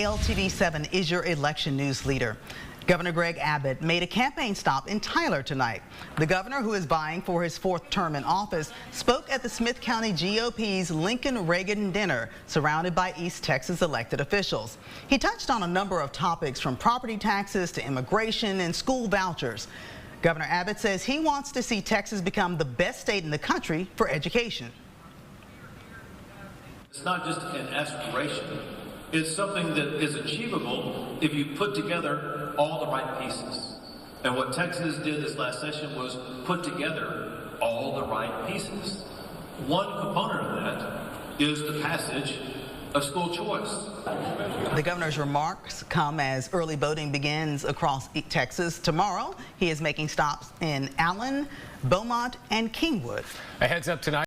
LTV7 is your election news leader. Governor Greg Abbott made a campaign stop in Tyler tonight. The governor, who is vying for his fourth term in office, spoke at the Smith County GOP's Lincoln Reagan dinner, surrounded by East Texas elected officials. He touched on a number of topics, from property taxes to immigration and school vouchers. Governor Abbott says he wants to see Texas become the best state in the country for education. It's not just an aspiration. It's something that is achievable if you put together all the right pieces. And what Texas did this last session was put together all the right pieces. One component of that is the passage of school choice. The governor's remarks come as early voting begins across Texas. Tomorrow, he is making stops in Allen, Beaumont, and Kingwood. A heads up tonight.